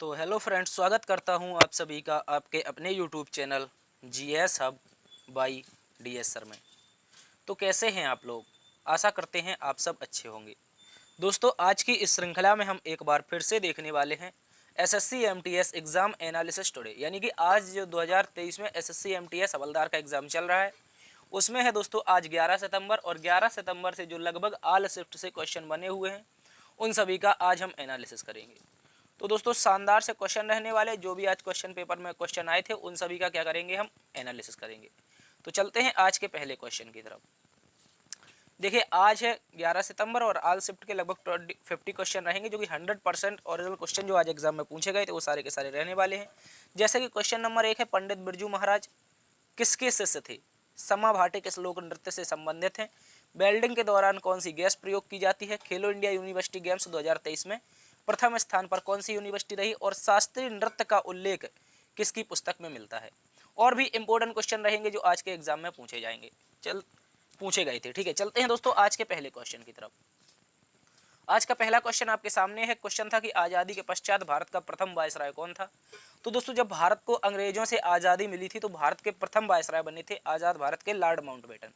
तो hello friends, स्वागत करता हूं आप सभी का आपके अपने YouTube channel GS hub by DS sir में। तो कैसे हैं आप लोग? आशा करते हैं आप सब अच्छे होंगे। दोस्तों, आज की इस श्रृंखला में हम एक बार फिर से देखने वाले हैं SSC MTS exam analysis today, यानी कि आज जो 2023 में एसएससी एमटीएस हवलदार का एग्ज़ाम चल रहा है उसमें है दोस्तों आज 11 सितंबर, और 11 सितंबर से जो लगभग ऑल शिफ्ट से क्वेश्चन बने हुए हैं उन सभी का आज हम एनालिसिस करेंगे। तो दोस्तों, शानदार से क्वेश्चन रहने वाले, जो भी आज क्वेश्चन पेपर में क्वेश्चन आए थे उन सभी का क्या करेंगे, हम एनालिसिस करेंगे। तो चलते हैं आज के पहले क्वेश्चन की तरफ। देखिए, आज है 11 सितंबर और ऑल शिफ्ट के लगभग 50 क्वेश्चन रहेंगे, जो कि 100% ओरिजिनल क्वेश्चन जो आज एग्जाम में पूछे गए थे वो सारे के सारे रहने वाले हैं। जैसे कि क्वेश्चन नंबर 1 है, पंडित बिरजू महाराज किसके शिष्य थे? समा भाटे किस लोक नृत्य से संबंधित हैं? वेल्डिंग के दौरान कौन सी गैस प्रयोग की जाती है? खेलो इंडिया यूनिवर्सिटी गेम्स 2023 में प्रथम स्थान पर कौन सी यूनिवर्सिटी रही? और शास्त्रीय नृत्य का उल्लेख किसकी पुस्तक में मिलता है? और भी इंपॉर्टेंट क्वेश्चन रहेंगे जो आज के एग्जाम में पूछे जाएंगे, पूछे गए थे। ठीक है, चलते हैं दोस्तों आज के पहले क्वेश्चन की तरफ। आज का पहला क्वेश्चन आपके सामने है। क्वेश्चन था कि आज़ादी के पश्चात भारत का प्रथम वायसराय कौन था? तो दोस्तों, जब भारत को अंग्रेजों से आज़ादी मिली थी तो भारत के प्रथम वायसराय बने थे आज़ाद भारत के लॉर्ड माउंटबेटन।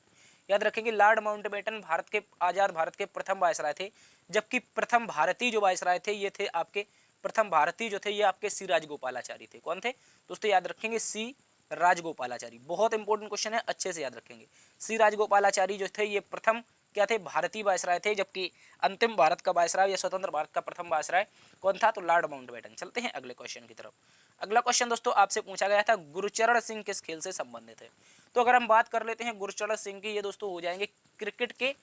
याद रखेंगे, लॉर्ड माउंटबेटन भारत के आज़ाद भारत के प्रथम वायसराय थे, जबकि प्रथम भारतीय जो वायसराय थे ये थे आपके प्रथम भारतीय जो थे ये आपके सी राजगोपालाचारी थे। कौन थे दोस्तों? याद रखेंगे, सी राजगोपालाचारी। बहुत इंपॉर्टेंट क्वेश्चन है, अच्छे से याद रखेंगे। सी राजगोपालाचारी जो थे ये प्रथम क्या थे? भारतीय वायसराय थे, जबकि अंतिम भारत का वायसराय या स्वतंत्र भारत का प्रथम वायसराय कौन था? तो लॉर्ड माउंटबेटन। चलते हैं अगले क्वेश्चन की तरफ। अगला क्वेश्चन दोस्तों आपसे पूछा गया था, गुरचरण सिंह किस खेल से संबंधित है? तो अगर हम बात कर लेते हैं गुरचरण सिंह की, ये दोस्तों हो जाएंगे क्रिकेट के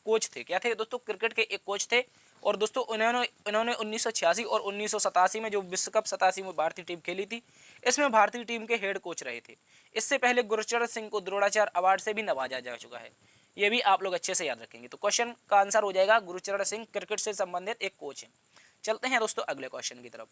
कोच थे। क्या थे दोस्तों? क्रिकेट के एक कोच थे। और दोस्तों इन्होंने 1986 और 1987 में जो विश्व कप 87 में भारतीय टीम खेली थी, इसमें भारतीय टीम के हेड कोच रहे थे। इससे पहले गुरचरण सिंह को द्रोणाचार्य अवार्ड से भी नवाजा जा चुका है। ये भी आप लोग अच्छे से याद रखेंगे। तो क्वेश्चन का आंसर हो जाएगा गुरचरण सिंह क्रिकेट से संबंधित एक कोच है। चलते हैं दोस्तों अगले क्वेश्चन की तरफ।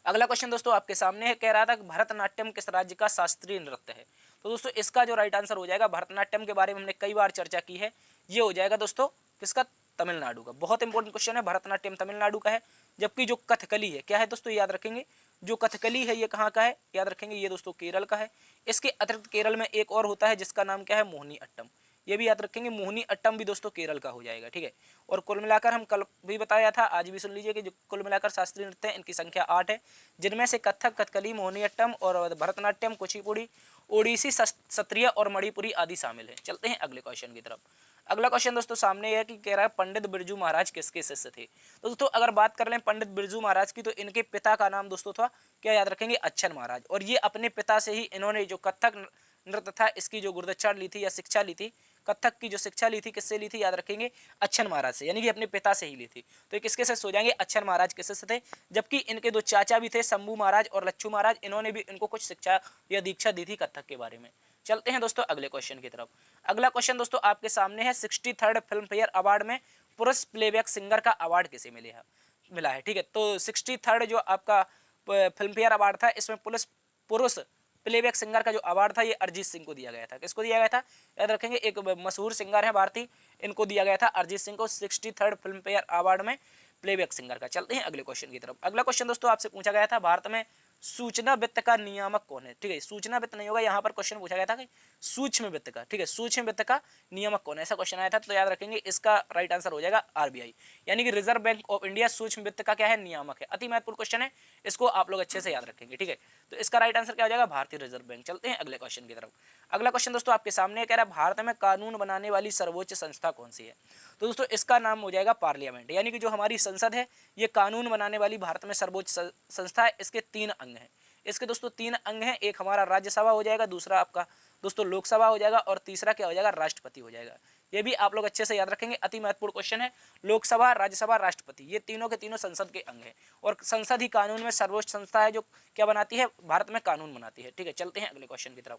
अगला क्वेश्चन दोस्तों आपके सामने है, कह रहा था कि भरतनाट्यम किस राज्य का शास्त्रीय नृत्य है? तो दोस्तों इसका जो राइट आंसर हो जाएगा, भरतनाट्यम के बारे में हमने कई बार चर्चा की है, ये हो जाएगा दोस्तों किसका? तमिलनाडु का। बहुत इंपॉर्टेंट क्वेश्चन है, भरतनाट्यम तमिलनाडु का है। जबकि जो कथकली है क्या है दोस्तों? याद रखेंगे, जो कथकली है ये कहाँ का है? याद रखेंगे, ये दोस्तों केरल का है। इसके अतिरिक्त केरल में एक और होता है जिसका नाम क्या है? मोहिनी अट्टम। ये भी याद रखेंगे, मोहिनी अट्टम भी दोस्तों केरल का हो जाएगा। ठीक है, और कुल मिलाकर हम कल भी बताया था, आज भी सुन लीजिए कि जो कुल मिलाकर शास्त्रीय नृत्य है इनकी संख्या 8 है, जिनमें से कथक, कथकली, मोहिनीअट्टम और भरतनाट्यम, कुचिपुड़ी, ओडिसी, सत्रिय और मणिपुरी आदि शामिल है। चलते हैं अगले क्वेश्चन की तरफ। अगला क्वेश्चन दोस्तों सामने है कि कह रहा है पंडित बिरजू महाराज किसके शिष्य थे? तो दोस्तों अगर बात कर लें पंडित बिरजू महाराज की, तो इनके पिता का नाम दोस्तों था क्या? याद रखेंगे, अच्छन महाराज। और ये अपने पिता से ही इन्होंने जो कथक नृत्य था इसकी जो गुरुदक्षिणा ली थी या शिक्षा ली थी, कथक की जो शिक्षा ली थी किससे ली थी? याद रखेंगे, अच्छन महाराज से, यानी कि अपने पिता से ही ली थी। तो ये किसके शिष्य हो जाएंगे? अच्छन महाराज के शिष्य थे। जबकि इनके दो चाचा भी थे, शंभू महाराज और लच्छू महाराज, इन्होंने भी इनको कुछ शिक्षा या दीक्षा दी थी कथक के बारे में। चलते हैं दोस्तों अगले क्वेश्चन की तरफ। अगला क्वेश्चन दोस्तों आपके सामने है, 63rd फिल्म फेयर अवार्ड में पुरुष प्लेबैक सिंगर का अवार्ड किसे मिला है? ठीक है, तो 63rd जो आपका फिल्म फेयर अवार्ड था, इसमें पुरुष प्लेबैक सिंगर का जो अवार्ड था ये अरिजीत सिंह को दिया गया था। किसको दिया गया था? याद रखेंगे, एक मशहूर सिंगर है भारतीय, इनको दिया गया था अरिजीत सिंह को 63rd फिल्म फेयर अवार्ड में प्लेबैक सिंगर का। चलते हैं अगले क्वेश्चन की तरफ। अगला क्वेश्चन दोस्तों आपसे पूछा गया था, भारत में सूचना वित्त का नियामक कौन है? ठीक है, सूचना वित्त नहीं होगा, यहाँ पर क्वेश्चन पूछा गया था कि सूक्ष्म वित्त का। ठीक है, सूक्ष्म वित्त का नियामक कौन है, ऐसा क्वेश्चन आया था। तो याद रखेंगे इसका राइट आंसर हो जाएगा आरबीआई, यानी कि रिजर्व बैंक ऑफ इंडिया सूक्ष्म वित्त का क्या है? नियामक है। अति महत्वपूर्ण क्वेश्चन है, इसको आप लोग अच्छे से याद रखेंगे। ठीक है, तो इसका राइट आंसर क्या हो जाएगा? भारतीय रिजर्व बैंक। चलते हैं अगले क्वेश्चन की तरफ। अगला क्वेश्चन दोस्तों आपके सामने कह रहा है, भारत में कानून बनाने वाली सर्वोच्च संस्था कौन सी है? तो दोस्तों इसका नाम हो जाएगा पार्लियामेंट, यानी कि जो हमारी संसद है ये कानून बनाने वाली भारत में सर्वोच्च संस्था है। इसके 3 अंग हैं। इसके दोस्तों 3 अंग हैं, एक हमारा राज्यसभा हो जाएगा, दूसरा आपका दोस्तों लोकसभा हो जाएगा, और तीसरा क्या हो जाएगा? राष्ट्रपति हो जाएगा। ये भी आप लोग अच्छे से याद रखेंगे, अति महत्वपूर्ण क्वेश्चन है। लोकसभा, राज्यसभा, राष्ट्रपति, ये तीनों के तीनों संसद के अंग हैं, और संसद ही कानून में सर्वोच्च संस्था है जो क्या बनाती है? भारत में कानून बनाती है। ठीक है, चलते हैं अगले क्वेश्चन की तरफ।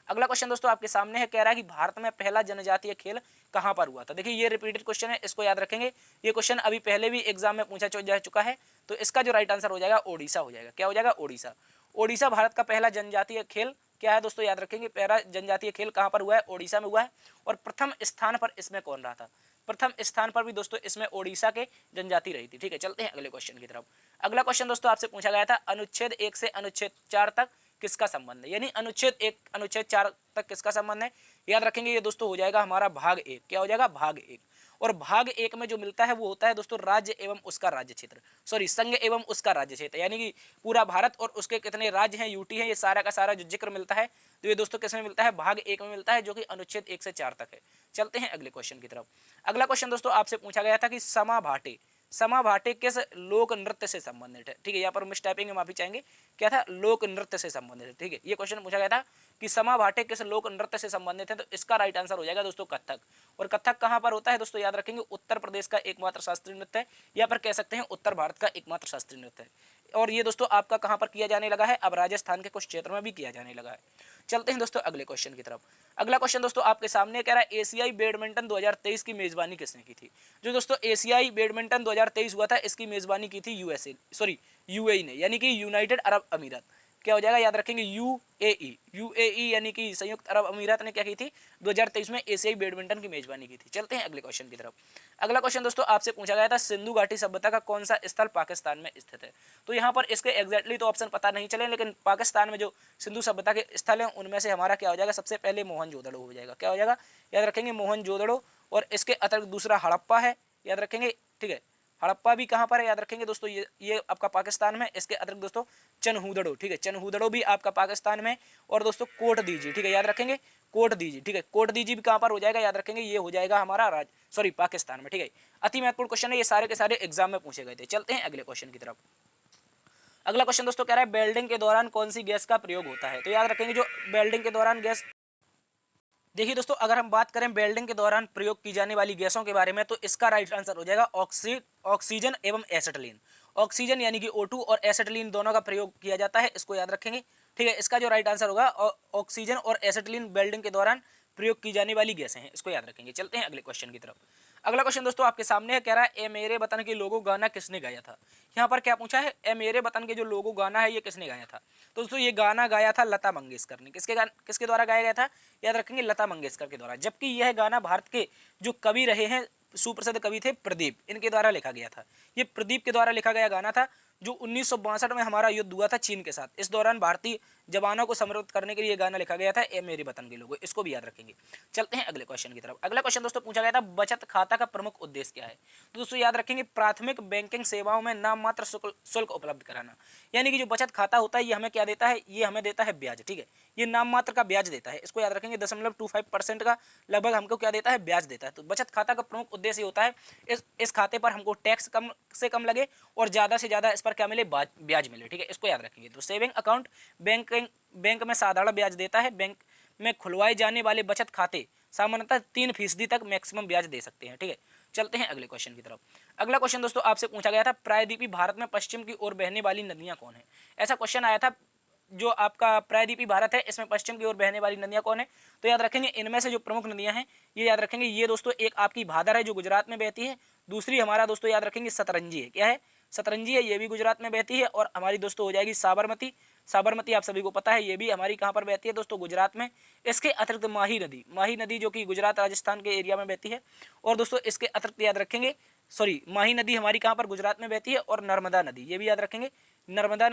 अगला क्वेश्चन दोस्तों आपके सामने है, कह रहा है कि भारत में पहला जनजातीय खेल कहाँ पर हुआ था? देखिए ये रिपीटेड क्वेश्चन है, इसको याद रखेंगे। ये क्वेश्चन अभी पहले भी एग्जाम में पूछा जा चुका है। तो इसका जो राइट आंसर हो जाएगा ओडिशा हो जाएगा। क्या हो जाएगा? ओडिशा। ओडिशा भारत का पहला जनजातीय खेल क्या है दोस्तों? याद रखेंगे, पहला जनजातीय खेल कहाँ पर हुआ है? ओडिशा में हुआ है। और प्रथम स्थान पर इसमें कौन रहा था? प्रथम स्थान पर भी दोस्तों इसमें ओडिशा के जनजाति रही थी। ठीक है, चलते हैं अगले क्वेश्चन की तरफ। अगला क्वेश्चन दोस्तों आपसे पूछा गया था अनुच्छेद 1 से अनुच्छेद 4 तक किसका संबंध है, यानी अनुच्छेद 1 अनुच्छेद 4 तक किसका संबंध है। याद रखेंगे ये दोस्तों हो जाएगा हमारा भाग 1। क्या हो जाएगा, भाग 1। और भाग 1 में जो मिलता है वो होता है दोस्तों राज्य एवं उसका राज्य क्षेत्र, सॉरी संघ एवं उसका राज्य क्षेत्र, यानी कि पूरा भारत और उसके कितने राज्य हैं, यूटी है, ये सारा का सारा जो जिक्र मिलता है तो ये दोस्तों किसमें मिलता है, भाग 1 में मिलता है, जो कि अनुच्छेद 1 से 4 तक है। चलते हैं अगले क्वेश्चन की तरफ। अगला क्वेश्चन दोस्तों आपसे पूछा गया था कि समा भाटे, समा भाटे किस लोक नृत्य से संबंधित है। ठीक है, यहाँ पर मिस टाइपिंग में माफी चाहेंगे, क्या था, लोक नृत्य से संबंधित है। ठीक है, ये क्वेश्चन पूछा गया था कि समा भाटे किस लोक नृत्य से संबंधित है, तो इसका राइट आंसर हो जाएगा दोस्तों कथक। और कथक कहाँ पर होता है दोस्तों, याद रखेंगे उत्तर प्रदेश का एकमात्र शास्त्रीय नृत्य है, या पर कह सकते हैं उत्तर भारत का एकमात्र शास्त्रीय नृत्य है। और ये दोस्तों आपका कहाँ पर किया जाने लगा है, अब राजस्थान के कुछ क्षेत्रों में भी किया जाने लगा है। चलते हैं दोस्तों अगले क्वेश्चन की तरफ। अगला क्वेश्चन दोस्तों आपके सामने कह रहा है एशियाई बैडमिंटन 2023 की मेजबानी किसने की थी। जो दोस्तों एशियाई बैडमिंटन 2023 हुआ था इसकी मेजबानी की थी यूएई ने, यानी कि यूनाइटेड अरब अमीरात। क्या हो जाएगा, याद रखेंगे यूएई यानी कि संयुक्त अरब अमीरात ने क्या की थी 2023 में एशियाई बैडमिंटन की मेजबानी की थी। चलते हैं अगले क्वेश्चन की तरफ। अगला क्वेश्चन दोस्तों आपसे पूछा गया था सिंधु घाटी सभ्यता का कौन सा स्थल पाकिस्तान में स्थित है। तो यहाँ पर इसके एग्जैक्टली तो ऑप्शन पता नहीं चले, लेकिन पाकिस्तान में जो सिंधु सभ्यता के स्थल हैं उनमें से हमारा क्या हो जाएगा, सबसे पहले मोहनजोदड़ो हो जाएगा। क्या हो जाएगा, याद रखेंगे मोहनजोदड़ो। और इसके अतिरिक्त दूसरा हड़प्पा है, याद रखेंगे। ठीक है, हड़प्पा भी कहाँ पर है, याद रखेंगे दोस्तों, ये आपका पाकिस्तान में। इसके अतिरिक्त दोस्तों चनहूदड़ो, ठीक है, चनहूदड़ो भी आपका पाकिस्तान में। और दोस्तों कोट दीजी, ठीक है, याद रखेंगे कोट दीजी। ठीक है, कोट दीजी भी कहाँ पर हो जाएगा, याद रखेंगे ये हो जाएगा हमारा पाकिस्तान में। ठीक है, अति महत्वपूर्ण क्वेश्चन है, ये सारे के सारे एग्जाम में पूछे गए थे। चलते हैं अगले क्वेश्चन की तरफ। अगला क्वेश्चन दोस्तों कह रहा है वेल्डिंग के दौरान कौन सी गैस का प्रयोग होता है। तो याद रखेंगे जो वेल्डिंग के दौरान गैस, देखिए दोस्तों अगर हम बात करें वेल्डिंग के दौरान प्रयोग की जाने वाली गैसों के बारे में, तो इसका राइट आंसर हो जाएगा ऑक्सीजन एवं एसिटिलीन। ऑक्सीजन यानी कि O2 और एसिटिलीन दोनों का प्रयोग किया जाता है, इसको याद रखेंगे। ठीक है, इसका जो राइट आंसर होगा ऑक्सीजन और एसिटिलीन वेल्डिंग के दौरान प्रयोग की जाने वाली गैसें हैं, इसको याद रखेंगे। चलते हैं अगले क्वेश्चन की तरफ। अगला क्वेश्चन दोस्तों आपके सामने है, कह रहा है ए मेरे वतन के लोगो गाना किसने गाया था। यहाँ पर क्या पूछा है, ए मेरे वतन के जो लोगो गाना है ये किसने गाया था। तो दोस्तों ये गाना गाया था लता मंगेशकर ने। किसके द्वारा गाया गया था, याद रखेंगे लता मंगेशकर के द्वारा। जबकि यह गाना भारत के जो कवि रहे हैं, सुप्रसिद्ध कवि थे प्रदीप, इनके द्वारा लिखा गया था। ये प्रदीप के द्वारा लिखा गया गाना था, जो 1962 में हमारा युद्ध हुआ था चीन के साथ। इस दौरान भारतीय जवानों को समर्पित करने के लिए गाना लिखा गया था, ए मेरे वतन के लोगों, इसको भी याद रखेंगे। चलते हैं अगले क्वेश्चन की तरफ। अगला क्वेश्चन दोस्तों पूछा गया था बचत खाता का प्रमुख उद्देश्य क्या है। तो दोस्तों याद रखेंगे प्राथमिक बैंकिंग सेवाओं में नाम मात्र शुल्क उपलब्ध कराना। यानी कि जो बचत खाता होता है ये हमें क्या देता है, ये हमें देता है ब्याज। ठीक है, ये नाम मात्र का ब्याज देता है, इसको याद रखेंगे। 0.25% का लगभग हमको क्या देता है, ब्याज देता है। तो बचत खाता का प्रमुख उद्देश्य होता है इस खाते पर हमको टैक्स कम से कम लगे और ज़्यादा से ज़्यादा इस पर क्या मिले, ब्याज मिले। ठीक है, इसको याद रखेंगे। तो सेविंग अकाउंट बैंक में साधारण ब्याज देता है। बैंक में खुलवाए जाने वाले बचत खाते सामान्यतः 3% तक मैक्सिमम ब्याज दे सकते हैं। ठीक है, चलते हैं अगले क्वेश्चन की तरफ। अगला क्वेश्चन दोस्तों आपसे पूछा गया था प्रायद्वीपीय भारत में पश्चिम की ओर बहने वाली नदियां कौन है। ऐसा क्वेश्चन आया था, जो आपका प्रायद्वीपीय भारत है इसमें पश्चिम की ओर बहने वाली नदियां कौन है। तो याद रखेंगे इनमें से जो प्रमुख नदियां हैं ये याद रखेंगे, ये दोस्तों एक आपकी भादर है जो गुजरात में बहती है। दूसरी हमारा दोस्तों याद रखेंगे सतरंजी है। क्या है, सतरंजी है, ये भी गुजरात में बहती है। और हमारी दोस्तों हो जाएगी साबरमती। साबरमती आप सभी को पता है, ये भी हमारी कहाँ पर बहती है दोस्तों, गुजरात में। इसके अतिरिक्त माही नदी जो कि गुजरात राजस्थान के एरिया में बहती है। और दोस्तों इसके अतिरिक्त याद रखेंगे, माही नदी हमारी कहाँ पर, गुजरात में बहती है। और नर्मदा नदी, ये भी याद रखेंगे, नर्मदा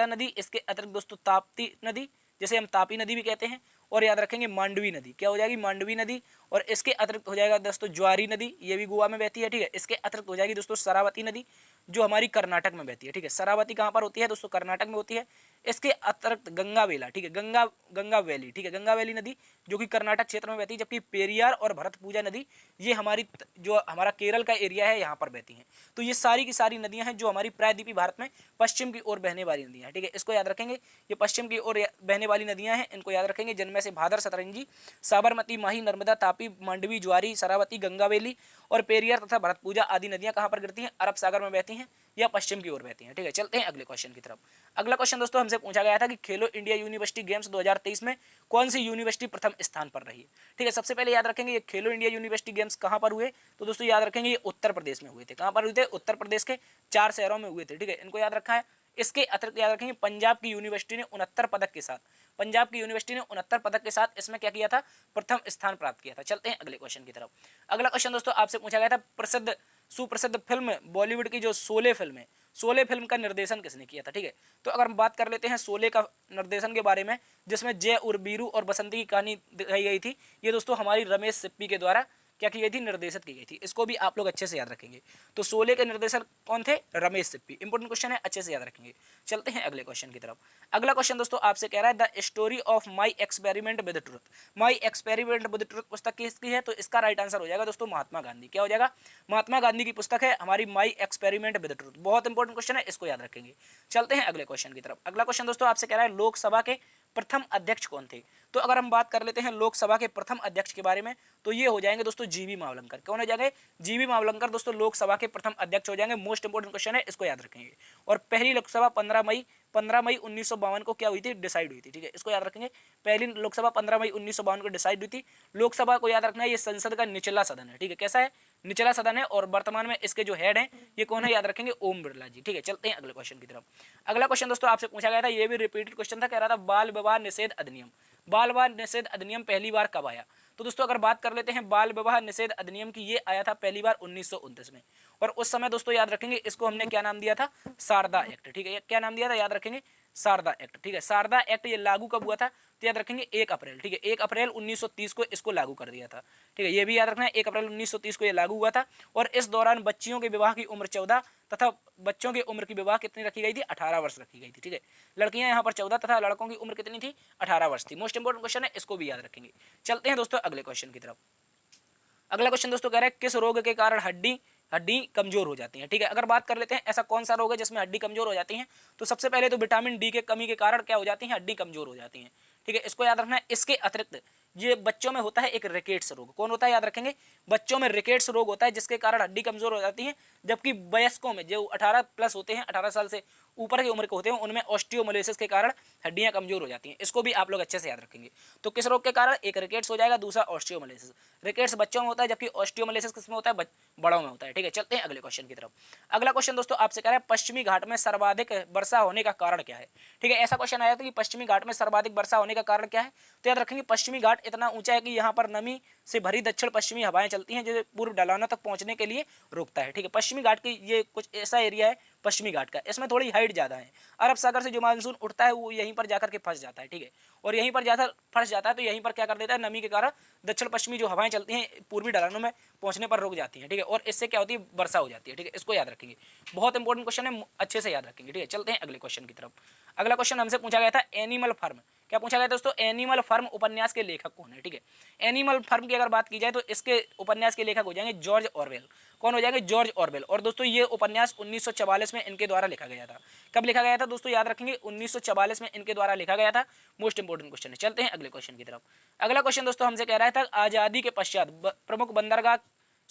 नदी। इसके अतिरिक्त दोस्तों ताप्ती नदी, जैसे हम तापी नदी भी कहते हैं। और याद रखेंगे मांडवी नदी, क्या हो जाएगी, मांडवी नदी। और इसके अतिरिक्त हो जाएगा दोस्तों ज्वारी नदी, ये भी गोवा में बहती है। ठीक है, इसके अतिरिक्त हो जाएगी दोस्तों शरावती नदी जो हमारी कर्नाटक में बहती है। ठीक है, शरावती कहाँ पर होती है दोस्तों, कर्नाटक में होती है। इसके अतिरिक्त गंगावेला, ठीक है, गंगा वैली, ठीक है, गंगा वैली नदी जो कि कर्नाटक क्षेत्र में बहती है। जबकि पेरियार और भरतपूजा नदी ये जो हमारा केरल का एरिया है यहाँ पर बहती हैं। तो ये सारी की सारी नदियाँ हैं जो हमारी प्रायद्वीपीय भारत में पश्चिम की ओर बहने वाली नदियाँ हैं। ठीक है, इसको याद रखेंगे, ये पश्चिम की ओर बहने वाली नदियाँ हैं, इनको याद रखेंगे, जिनमें से भादर, सतरंजी, साबरमती, माही, नर्मदा, तापी, मांडवी, ज्वारी, शरावती, गंगावेली और पेरियार तथा भरतपूजा आदि नदियाँ कहाँ पर गिरती हैं, अरब सागर में बहती हैं या पश्चिम की ओर बहती हैं। ठीक है, चलते हैं अगले क्वेश्चन की तरफ। अगला क्वेश्चन दोस्तों हमसे पूछा गया था कि खेलो इंडिया यूनिवर्सिटी गेम्स 2023 में कौन सी यूनिवर्सिटी प्रथम स्थान पर रही है। ठीक है, सबसे पहले याद रखेंगे ये खेलो इंडिया यूनिवर्सिटी गेम्स कहाँ पर हुए। तो दोस्तों याद रखेंगे ये उत्तर प्रदेश में हुए थे। कहाँ पर हुए थे, उत्तर प्रदेश के 4 शहरों में हुए थे। ठीक है, इनको याद रखा है। इसके अतिरिक्त याद रखेंगे पंजाब की यूनिवर्सिटी ने 69 पदक के साथ पंजाब की यूनिवर्सिटी ने 69 पदक के साथ इसमें क्या किया था, प्रथम स्थान प्राप्त किया था। चलते हैं अगले क्वेश्चन की तरफ। अगला क्वेश्चन दोस्तों आपसे पूछा गया था, सुप्रसिद्ध फिल्म बॉलीवुड की जो शोले फिल्म है, शोले फिल्म का निर्देशन किसने किया था, ठीक है। तो अगर हम बात कर लेते हैं शोले का निर्देशन के बारे में, जिसमें जय उर्वीरू और बसंती की कहानी दिखाई गई थी, ये दोस्तों हमारी रमेश सिप्पी के द्वारा क्या की गई थी, निर्देशित की गई थी। इसको भी आप लोग अच्छे से याद रखेंगे। तो शोले के निर्देशक कौन थे, रमेश सिप्पी। इंपॉर्टेंट क्वेश्चन है, अच्छे से याद रखेंगे। चलते हैं अगले क्वेश्चन की तरफ। अगला क्वेश्चन दोस्तों आपसे कह रहा है the story of my experiment with truth. My experiment with truth पुस्तक किसकी है, तो इसका राइट आंसर हो जाएगा दोस्तों महात्मा गांधी। क्या हो जाएगा, महात्मा गांधी की पुस्तक है हमारी माई एक्सपेरिमेंट विद ट्रुथ। बहुत इंपॉर्टेंट क्वेश्चन है, इसको याद रखेंगे। चलते हैं अगले क्वेश्चन की तरफ। अगला क्वेश्चन दोस्तों आपसे कह रहा है लोकसभा के प्रथम अध्यक्ष कौन थे। तो अगर हम बात कर लेते हैं लोकसभा के प्रथम अध्यक्ष के बारे में, तो ये हो जाएंगे दोस्तों जीवी मावलंकर। कौन हो जाएंगे, जीवी मावलंकर दोस्तों लोकसभा के प्रथम अध्यक्ष हो जाएंगे। मोस्ट इंपोर्टेंट क्वेश्चन है, इसको याद रखेंगे। और पहली लोकसभा 15 मई 1952 को क्या हुई थी, डिसाइड हुई थी, ठीक है। इसको याद रखेंगे। पहली लोकसभा 15 मई 1952 को डिसाइड हुई थी। लोकसभा को याद रखना है, ये संसद का निचला सदन है, ठीक है। कैसा है, निचला सदन है। और वर्तमान में इसके जो हेड हैं ये कौन है, याद रखेंगे, ओम बिरला जी, ठीक है। चलते हैं अगले क्वेश्चन की तरफ। अगला क्वेश्चन दोस्तों आपसे पूछा गया था, ये भी रिपीटेड क्वेश्चन था, कह रहा था बाल विवाह निषेध अधिनियम। बाल विवाह निषेध अधिनियम पहली बार कब आया। तो दोस्तों अगर बात कर लेते हैं बाल विवाह निषेध अधिनियम की, ये आया था पहली बार 1929 में। और उस समय दोस्तों याद रखेंगे, इसको हमने क्या नाम दिया था, शारदा एक्ट, ठीक है। क्या नाम दिया था, याद रखेंगे, शारदा एक्ट, ठीक है। शारदा एक्ट ये लागू कब हुआ था, तो याद रखेंगे 1 अप्रैल, ठीक है। 1 अप्रैल 1930 को इसको लागू कर दिया था, ठीक है। ये भी याद रखना है, 1 अप्रैल 1930 को ये लागू हुआ था। और इस दौरान बच्चियों के विवाह की उम्र 14 तथा बच्चों की उम्र की विवाह कितनी रखी गई थी, 18 वर्ष रखी गई थी, ठीक है। लड़कियां यहाँ पर 14 तथा लड़कों की उम्र कितनी थी, 18 वर्ष थी। मोस्ट इंपोर्टेंट क्वेश्चन है, इसको भी याद रखेंगे। चलते हैं दोस्तों अगले क्वेश्चन की तरफ। अगला क्वेश्चन दोस्तों कह रहा है किस रोग के कारण हड्डी हड्डी कमजोर हो जाती है, ठीक है। अगर बात कर लेते हैं ऐसा कौन सा रोग है जिसमें हड्डी कमजोर हो जाती है, तो सबसे पहले तो विटामिन डी के कमी के कारण क्या हो जाती है, हड्डी कमजोर हो जाती है, ठीक है। इसको याद रखना है। इसके अतिरिक्त ये बच्चों में होता है एक रिकेट्स रोग। कौन होता है, याद रखेंगे, बच्चों में रिकेट्स रोग होता है, जिसके कारण हड्डी कमजोर हो जाती है। जबकि वयस्कों में जो 18 प्लस होते हैं, 18 साल से ऊपर की उम्र के होते हैं, उनमें ऑस्टियोमोलिसिस के कारण हड्डियां कमजोर हो जाती हैं। इसको भी आप लोग अच्छे से याद रखेंगे। तो किस रोग के कारण, एक रिकेट्स हो जाएगा, दूसरा ऑस्टियोमोलिसिस। रिकेट्स बच्चों में होता है, जबकि ऑस्टियोमोलिसिस किसमें होता है, बड़ों में होता है, ठीक है। चलते हैं अगले क्वेश्चन की तरफ। अगला क्वेश्चन दोस्तों आपसे कह रहा है पश्चिमी घाट में सर्वाधिक वर्षा होने का कारण क्या है, ठीक है। ऐसा क्वेश्चन आया था कि पश्चिमी घाट में सर्वाधिक वर्षा होने का कारण क्या है। तो याद रखेंगे पश्चिमी घाट इतना ऊंचा है कि यहाँ पर नमी से भरी दक्षिण पश्चिमी हवाएं चलती हैं, जो पूर्व ढलानों तक पहुंचने के लिए रोकता है, ठीक है। पश्चिमी घाट की ये कुछ ऐसा एरिया है पश्चिमी घाट का, इसमें थोड़ी हाइट ज़्यादा है। अरब सागर से जो मानसून उठता है वो यहीं पर जाकर के फंस जाता है, ठीक है। और यहीं पर जाकर फंस जाता है तो यहीं पर क्या कर देता है, नमी के कारण दक्षिण पश्चिमी जो हवाएं चलती हैं पूर्वी ढलानों में पहुंचने पर रुक जाती हैं, ठीक है। और इससे क्या होती है, वर्षा हो जाती है, ठीक है। इसको याद रखेंगे, बहुत इंपॉर्टेंट क्वेश्चन है, अच्छे से याद रखेंगे, ठीक है। चलते हैं अगले क्वेश्चन की तरफ। अगला क्वेश्चन हमसे पूछा गया था एनिमल फार्म। क्या पूछा गया दोस्तों, एनिमल फार्म उपन्यास के लेखक कौन है, ठीक है। एनिमल फार्म की अगर बात की जाए तो इसके उपन्यास के लेखक हो जाएंगे जॉर्ज ऑरवेल। कौन हो जाएंगे, जॉर्ज ऑरवेल। और दोस्तों ये उपन्यास 1944 में इनके द्वारा लिखा गया था। कब लिखा गया था दोस्तों, याद रखेंगे 1944 में इनके द्वारा लिखा गया था। मोस्ट इंपोर्टेंट क्वेश्चन है। चलते हैं अगले क्वेश्चन की तरफ। अगला क्वेश्चन दोस्तों हमसे कह रहा था आज़ादी के पश्चात प्रमुख बंदरगाह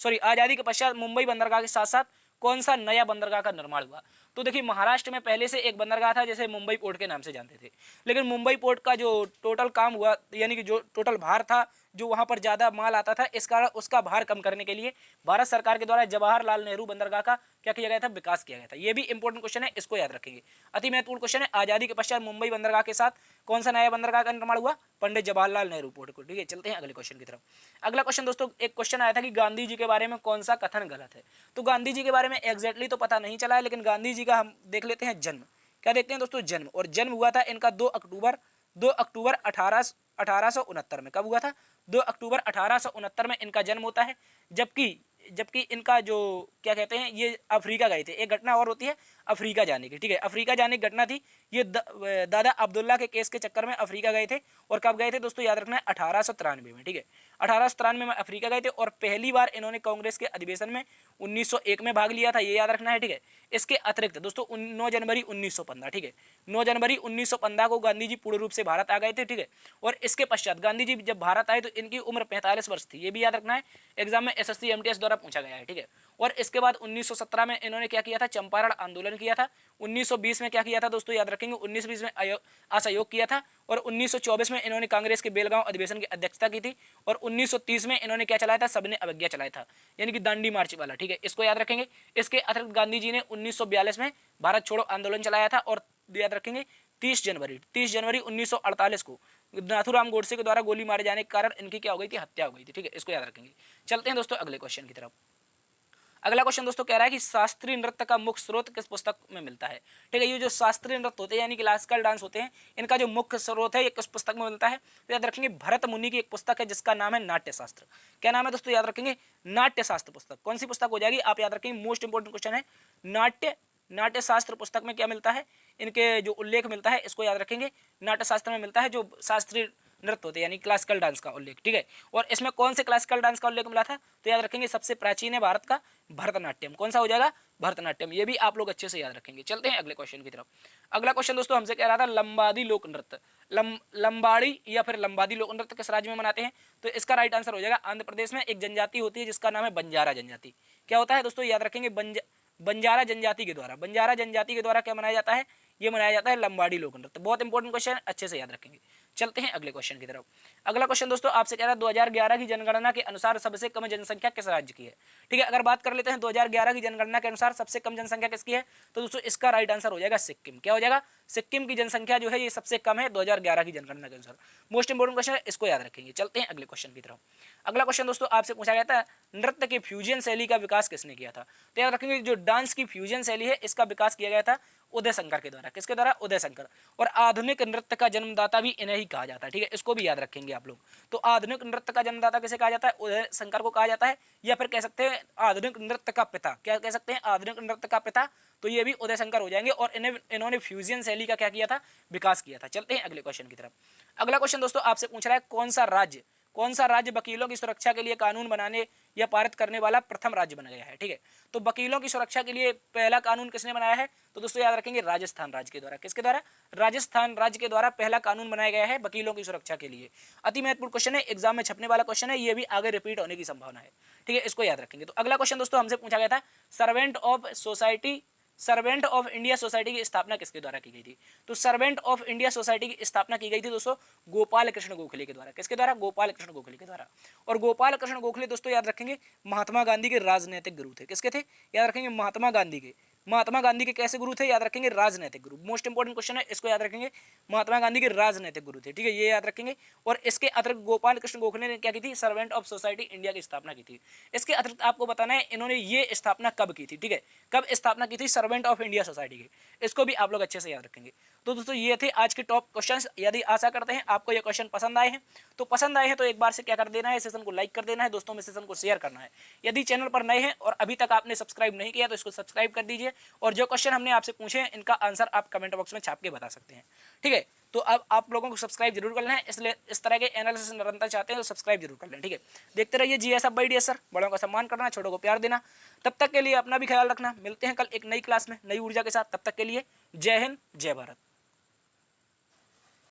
आज़ादी के पश्चात मुंबई बंदरगाह के साथ साथ कौन सा नया बंदरगाह का निर्माण हुआ। तो देखिए महाराष्ट्र में पहले से एक बंदरगाह था जैसे मुंबई पोर्ट के नाम से जानते थे, लेकिन मुंबई पोर्ट का जो टोटल काम हुआ, यानी कि जो टोटल भार था, जो वहाँ पर ज़्यादा माल आता था, इस कारण उसका भार कम करने के लिए भारत सरकार के द्वारा जवाहरलाल नेहरू बंदरगाह का क्या किया गया था, विकास किया गया था। ये भी इंपॉर्टेंट क्वेश्चन है, इसको याद रखेंगे। अति महत्वपूर्ण क्वेश्चन है, आज़ादी के पश्चात मुंबई बंदरगाह के साथ कौन सा नया बंदरगाह का निर्माण हुआ, पंडित जवाहरलाल नेहरू पोर्ट को, ठीक है। चलते हैं अगले क्वेश्चन की तरफ। अगला क्वेश्चन दोस्तों, एक क्वेश्चन आया था कि गांधी जी के बारे में कौन सा कथन गलत है। तो गांधी जी के बारे में एग्जैक्टली तो पता नहीं चला है, लेकिन गांधी जी का हम देख लेते हैं जन्म। क्या देखते हैं दोस्तों, जन्म। और जन्म हुआ था इनका 2 अक्टूबर 1869 में। कब हुआ था, 2 अक्टूबर 1869 में इनका जन्म होता है। जबकि इनका जो क्या कहते हैं, ये अफ्रीका गए थे। एक घटना और होती है अफ्रीका जाने की, ठीक है। अफ्रीका जाने की घटना थी, ये दादा अब्दुल्ला के केस के चक्कर में अफ्रीका गए थे। और कब गए थे दोस्तों, याद रखना है 1893 में, ठीक है। 1893 में अफ्रीका गए थे और पहली बार इन्होंने कांग्रेस के अधिवेशन में 1901 में भाग लिया था, ये याद रखना है, ठीक है। इसके अतिरिक्त दोस्तों 9 जनवरी 1915, ठीक है, 9 जनवरी 1915 को गांधी जी पूर्ण रूप से भारत आ गए थे, ठीक है। और इसके पश्चात गांधी जी जब भारत आए तो इनकी उम्र 45 वर्ष थी, ये भी याद रखना है, एग्जाम में SSC MTS द्वारा पूछा गया है, ठीक है। और इसके बाद 1917 में इन्होंने क्या किया था, चंपारण आंदोलन किया था। 1920 में क्या किया था दोस्तों, याद रखेंगे 1920 में असहयोग किया था। और 1924 में इन्होंने कांग्रेस के बेलगांव अधिवेशन की अध्यक्षता की थी। और 1930 में इन्होंने क्या चलाया था, सबने अवज्ञा चलाया था, यानी कि दांडी मार्च वाला, ठीक है। इसको याद रखेंगे। इसके अतिरिक्त गांधी जी ने 1942 में भारत छोड़ो आंदोलन चलाया था। और याद रखेंगे 30 जनवरी 1948 को नाथूराम गोडसे के द्वारा गोली मारे जाने के कारण इनकी क्या हो गई थी, हत्या हो गई थी। ठीक है, इसको याद रखेंगे। चलते हैं दोस्तों अगले क्वेश्चन की तरफ। अगला क्वेश्चन दोस्तों कह रहा है कि शास्त्रीय नृत्य का मुख्य स्रोत किस पुस्तक में मिलता है। ठीक है, ये जो शास्त्रीय नृत्य होते हैं यानी क्लासिकल डांस होते हैं, इनका जो मुख्य स्रोत है ये किस पुस्तक में मिलता है, तो याद रखेंगे भरत मुनि की एक पुस्तक है जिसका नाम है नाट्य शास्त्र। क्या नाम है दोस्तों, याद रखेंगे नाट्य शास्त्र पुस्तक। कौन सी पुस्तक हो जाएगी, आप याद रखेंगे, मोस्ट इंपोर्टेंट क्वेश्चन है। नाट्य शास्त्र पुस्तक में क्या मिलता है, इनके जो उल्लेख मिलता है इसको याद रखेंगे। नाट्य शास्त्र में मिलता है जो शास्त्रीय नृत्य होते हैं यानी क्लासिकल डांस का उल्लेख। ठीक है, और इसमें कौन से क्लासिकल डांस का उल्लेख मिला था, तो याद रखेंगे सबसे प्राचीन है भारत का भरतनाट्यम। कौन सा हो जाएगा, भरतनाट्यम। ये भी आप लोग अच्छे से याद रखेंगे। चलते हैं अगले क्वेश्चन की तरफ। अगला क्वेश्चन दोस्तों हमसे कह रहा था लंबादी लोक नृत्य, लंबाड़ी या फिर लंबादी लोक नृत्य किस राज्य में मनाते हैं, तो इसका राइट आंसर हो जाएगा आंध्र प्रदेश में। एक जनजाति होती है जिसका नाम है बंजारा जनजाति। क्या होता है दोस्तों, याद रखेंगे बंजारा जनजाति के द्वारा क्या मनाया जाता है, ये मनाया जाता है लंबाड़ी लोक नृत्य। बहुत इंपॉर्टेंट क्वेश्चन, अच्छे से याद रखेंगे। चलते हैं अगले क्वेश्चन की तरफ। अगला क्वेश्चन दोस्तों आपसे कह रहा है 2011 की जनगणना के अनुसार सबसे कम जनसंख्या किस राज्य की है। ठीक है, अगर बात कर लेते हैं 2011 की जनगणना के अनुसार सबसे कम जनसंख्या किसकी है, तो दोस्तों इसका राइट आंसर हो जाएगा सिक्किम। क्या हो जाएगा, सिक्किम की जनसंख्या जो है ये सबसे कम है 2011 की जनगणना के अनुसार। मोस्ट इंपोर्टेंट क्वेश्चन है, इसको याद रखेंगे। चलते हैं अगले क्वेश्चन की तरफ। अगला क्वेश्चन दोस्तों आपसे पूछा गया था नृत्य की फ्यूजन शैली का विकास किसने किया था, तो याद रखेंगे जो डांस की फ्यूजन शैली है इसका विकास किया गया था उदय शंकर के द्वारा। किसके द्वारा, उदय शंकर। और आधुनिक नृत्य का जन्मदाता भी इन्हें ही कहा जाता है। ठीक है, इसको भी याद रखेंगे आप लोग। तो आधुनिक नृत्य का जन्मदाता किसे कहा जाता है, उदय शंकर को कहा जाता है, या फिर कह सकते हैं आधुनिक नृत्य का पिता। क्या कह सकते हैं, आधुनिक नृत्य का पिता, तो ये भी उदय शंकर हो जाएंगे। और इन्होंने फ्यूजन शैली का क्या किया था, विकास किया था। चलते हैं अगले क्वेश्चन की तरफ। अगला क्वेश्चन दोस्तों आपसे पूछ रहा है कौन सा राज्य वकीलों की सुरक्षा के लिए कानून बनाने या पारित करने वाला प्रथम राज्य बन गया है। ठीक है, तो वकीलों की सुरक्षा के लिए पहला कानून किसने बनाया है, तो दोस्तों याद रखेंगे राजस्थान राज्य के द्वारा। किसके द्वारा, राजस्थान राज्य के द्वारा पहला कानून बनाया गया है वकीलों की सुरक्षा के लिए। अति महत्वपूर्ण क्वेश्चन है, एग्जाम में छपने वाला क्वेश्चन है, ये भी आगे रिपीट होने की संभावना है। ठीक है, इसको याद रखेंगे। तो अगला क्वेश्चन दोस्तों हमसे पूछा गया था सर्वेंट ऑफ इंडिया सोसाइटी की स्थापना किसके द्वारा की गई थी, तो सर्वेंट ऑफ इंडिया सोसाइटी की स्थापना की गई थी दोस्तों गोपाल कृष्ण गोखले के द्वारा। किसके द्वारा, गोपाल कृष्ण गोखले के द्वारा। और गोपाल कृष्ण गोखले दोस्तों याद रखेंगे महात्मा गांधी के राजनीतिक गुरु थे। किसके थे, याद रखेंगे महात्मा गांधी के कैसे गुरु थे, याद रखेंगे राजनीतिक गुरु। मोस्ट इंपोर्टेंट क्वेश्चन है, इसको याद रखेंगे। महात्मा गांधी के राजनीतिक गुरु थे। ठीक है, ये याद रखेंगे। और इसके अतिरिक्त गोपाल कृष्ण गोखले ने क्या की थी, सर्वेंट ऑफ सोसाइटी इंडिया की स्थापना की थी। इसके अतिरिक्त आपको बताना है इन्होंने ये स्थापना कब की थी। ठीक है, कब स्थापना की थी सर्वेंट ऑफ इंडिया सोसाइटी की, इसको भी आप लोग अच्छे से याद रखेंगे। तो दोस्तों ये थे आज के टॉप क्वेश्चंस। यदि आशा करते हैं आपको ये क्वेश्चन पसंद आए हैं तो एक बार से क्या कर देना है, सेशन को लाइक कर देना है, दोस्तों में सेशन को शेयर करना है। यदि चैनल पर नए हैं और अभी तक आपने सब्सक्राइब नहीं किया तो इसको सब्सक्राइब कर दीजिए। और जो क्वेश्चन हमने आपसे पूछे हैं इनका आंसर आप कमेंट बॉक्स में छाप के बता सकते हैं। ठीक है, तो अब आप लोगों को सब्सक्राइब जरूर करना है, इसलिए इस तरह के एनालिसिस निरंतर चाहते हैं तो सब्सक्राइब जरूर कर लें। ठीक है, देखते रहिए जीएस अब बाय डीएस सर। बड़ों का सम्मान करना, छोटों को प्यार देना। तब तक के लिए अपना भी ख्याल रखना। मिलते हैं कल एक नई क्लास में नई ऊर्जा के साथ। तब तक के लिए जय हिंद, जय भारत।